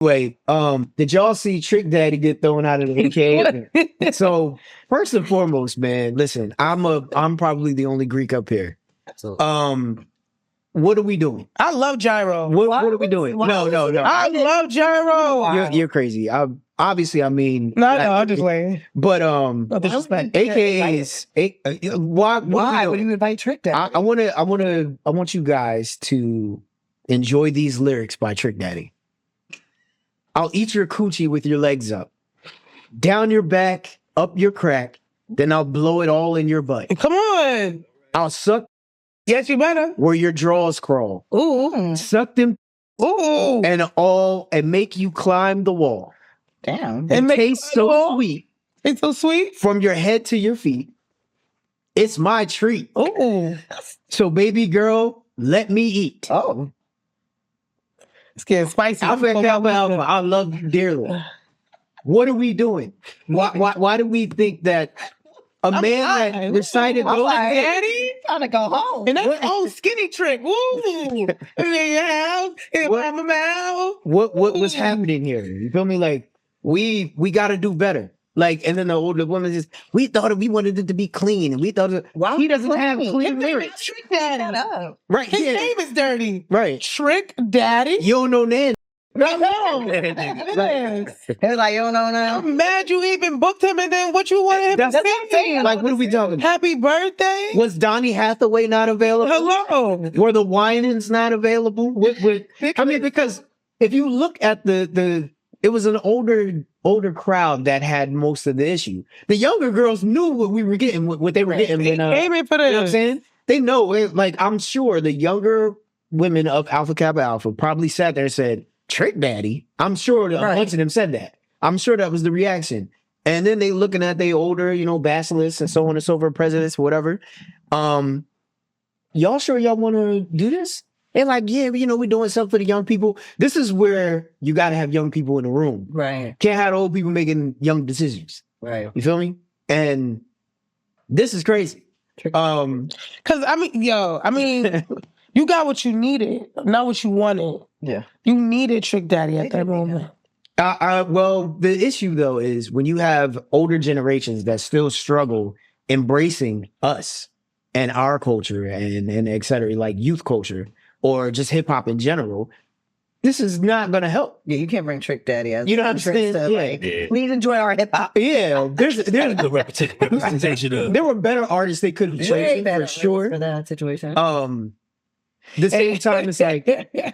Wait, did y'all see Trick Daddy get thrown out of the AKA? So first and foremost, man, listen, I'm probably the only Greek up here. Absolutely. What are we doing? I love gyro. What are we doing? No. I love gyro. Wow. You're crazy. Obviously, I mean, no, I'm just playing. But AKAs. Why? Why would you invite Trick Daddy? I want you guys to enjoy these lyrics by Trick Daddy. I'll eat your coochie with your legs up, down your back, up your crack, then I'll blow it all in your butt. Come on. I'll suck. Yes, you better. Where your drawers crawl. Ooh. Suck them. Ooh. And make you climb the wall. Damn. It tastes so sweet. It's so sweet. From your head to your feet. It's my treat. Ooh. So baby girl, let me eat. Oh. It's getting spicy. Alpha. I love you dearly. What are we doing? Why do we think that a man that recited Daddy? Gotta go home. And that's old skinny Trick. Woo! What was happening here? You feel me? Like we gotta do better. Like, and then the older woman just, we wanted it to be clean, and we thought he doesn't have clean lyrics. Trick Daddy. Right. His name is dirty. Right. Trick Daddy. You don't know Nan. No. It's like, you don't know now. I'm mad you even booked him, and then what you wanted him to sing? Like, what are we talking about? Happy birthday? Was Donny Hathaway not available? Hello. Were the Winans not available? I mean, because if you look at it was an older crowd that had most of the issue. The younger girls knew what we were getting, what they were getting. They came in for the, you know what I'm saying? They know. Like, I'm sure the younger women of Alpha Kappa Alpha probably sat there and said, Trick Daddy. I'm sure a bunch of them said that. I'm sure that was the reaction. And then they looking at the older, basilisks and so on and so forth, presidents, whatever. Y'all sure y'all want to do this? They're like, yeah, we're doing something for the young people. This is where you got to have young people in the room. Right. Can't have old people making young decisions. Right. You feel me? And this is crazy. Because, you got what you needed, not what you wanted. Yeah. You needed Trick Daddy at that moment. Well, the issue, though, is when you have older generations that still struggle embracing us and our culture and et cetera, like youth culture or just hip hop in general, this is not going to help. Yeah, you can't bring Trick Daddy as you know what I'm saying? Yeah. Please enjoy our hip hop. Yeah, there's a representation of. There were better artists they could have chosen for sure for that situation. The same time, it's like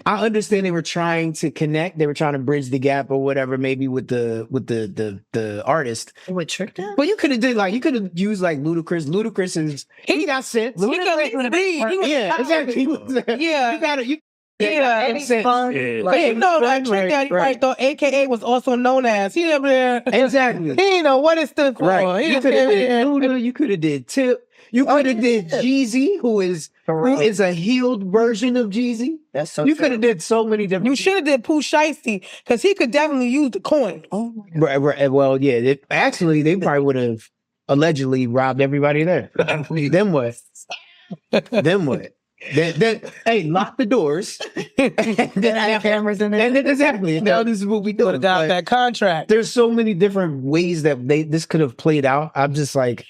I understand they were trying to connect, they were trying to bridge the gap or whatever, maybe with the artist. With Trick Daddy? But you could have used like Ludacris. Ludacris is he got sense. Yeah, exactly. Yeah, you got it. It's fun. Yeah. Like Trick Daddy, right? Though AKA was also known as he never there. Exactly. He didn't know what it stood for. Right. You could have did Luda. You could have did Tip. You could have did Jeezy, who is a healed version of Jeezy. That's so. You could have did so many different. You should have did Pooh Shiesty because he could definitely use the coin. Oh my God. Right. Well, yeah. They probably would have allegedly robbed everybody there. Then what? Then what? Then hey, lock the doors. Then I have cameras in there. Exactly. Now this is what we do. Got that contract. There's so many different ways that this could have played out. I'm just like,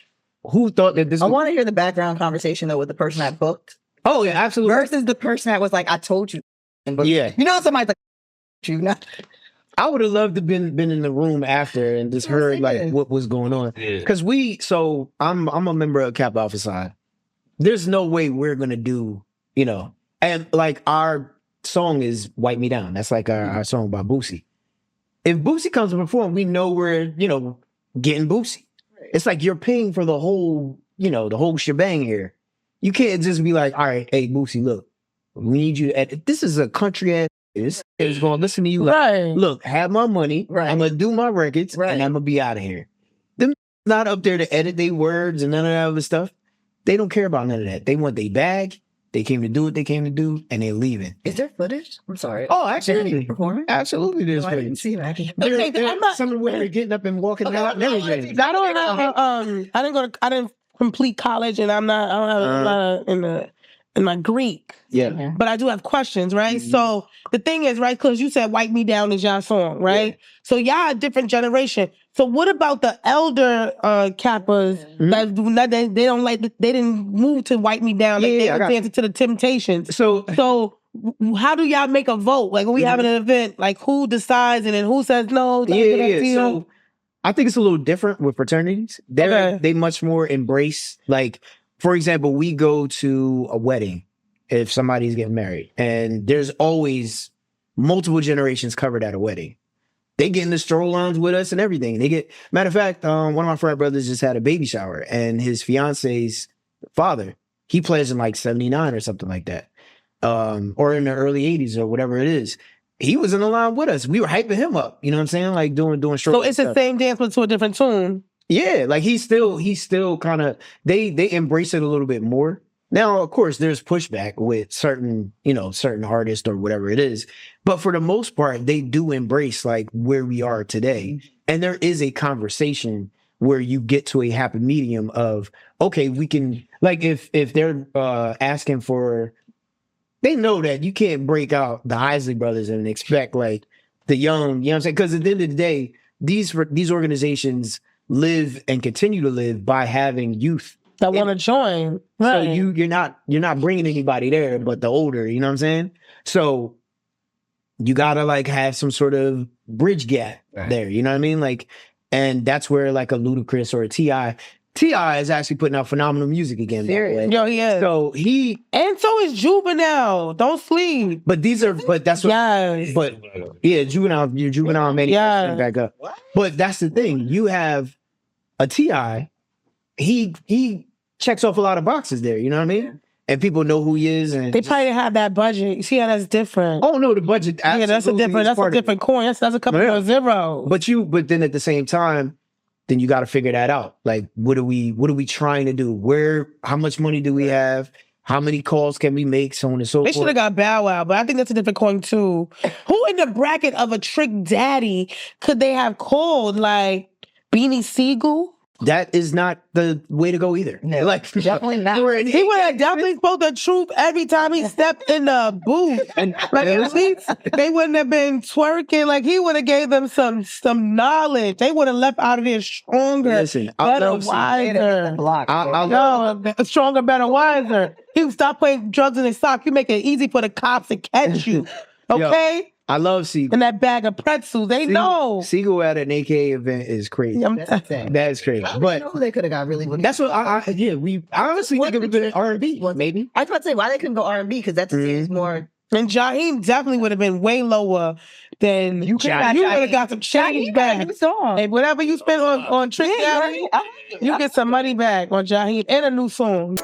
who thought that this? I want to hear the background conversation though with the person that booked. Oh yeah, absolutely. Versus the person that was like, I told you. Yeah. Somebody's like, you not. I would have loved to been in the room after and just heard like what was going on. Because I'm a member of Kappa Alpha Psi. There's no way we're gonna do, and like our song is "Wipe Me Down." That's like our song by Boosie. If Boosie comes to perform, we know we're getting Boosie. Right. It's like you're paying for the whole the whole shebang here. You can't just be like, all right, hey Boosie, look, we need you. This is a country ass. Is gonna listen to you. Like, look, have my money. Right. I'm gonna do my records, and I'm gonna be out of here. Them not up there to edit their words and none of that other stuff. They don't care about none of that. They want their bag. They came to do what they came to do, and they're leaving. Is there footage? I'm sorry. Oh, absolutely. Performance? Absolutely, there's footage. I didn't see that. Some of the women are getting up and walking out and everything. I don't have. I didn't complete college, and I don't have a lot and like Greek. Yeah. But I do have questions, right? So the thing is, right, because you said Wipe Me Down is y'all song, right? Yeah. So y'all a different generation. So what about the elder Kappas that do not, they don't like, they didn't move to Wipe Me Down, like they were dancing to the Temptations. So how do y'all make a vote? Like when we having an event, like who decides and then who says no? So I think it's a little different with fraternities. They much more embrace, like, for example, we go to a wedding if somebody's getting married, and there's always multiple generations covered at a wedding. They get in the stroll lounge with us and everything. Matter of fact, one of my frat brothers just had a baby shower, and his fiance's father, he pledged in like 79 or something like that. Or in the early 80s or whatever it is. He was in the line with us. We were hyping him up. You know what I'm saying? Like doing short. So it's the same dance but to a different tune. Yeah, like he's still kind of they embrace it a little bit more. Now, of course, there's pushback with certain artists or whatever it is. But for the most part, they do embrace like where we are today. And there is a conversation where you get to a happy medium of, okay, we can, like if they're asking for, they know that you can't break out the Isley brothers and expect like the young, you know what I'm saying? Because at the end of the day, these organizations live and continue to live by having youth that want to join. Right. So you're not bringing anybody there but the older, you know what I'm saying? So you gotta like have some sort of bridge gap there, you know what I mean? Like, and that's where like a Ludacris or a T.I. is actually putting out phenomenal music again. Serious. Yo, he is. So and so is Juvenile. Don't sleep. But that's what. Yes. But yeah, Juvenile made it back up. What? But that's the thing. You have a T.I. He checks off a lot of boxes there. You know what I mean? And people know who he is. And they probably didn't have that budget. You see how that's different. Oh no, the budget. Yeah, that's a different coin. That's a couple of zeros. But then at the same time, then you got to figure that out. Like, what are we trying to do? How much money do we have? How many calls can we make? So on and so forth. They should have got Bow Wow, but I think that's a different coin too. Who in the bracket of a Trick Daddy could they have called? Like Beanie Siegel? That is not the way to go either. No, like definitely not. He would have definitely spoke the truth every time he stepped in the booth. And like at least they wouldn't have been twerking. Like he would have gave them some knowledge. They would have left out of there stronger, listen, better, wiser. Stronger, better, wiser. He would stop putting drugs in his sock. You make it easy for the cops to catch you. Okay? Yo, I love Siegel. And that bag of pretzels, they know. Siegel at an AK event is crazy. That is crazy. But know who they could have got really. That's what I honestly think it would have been R&B, maybe. I was about to say why they couldn't go R&B because that's more. And Jaheim definitely would have been way lower than you would have got some change back. Hey, whatever you spent on Trick Daddy, you get some money back on Jaheim and a new song.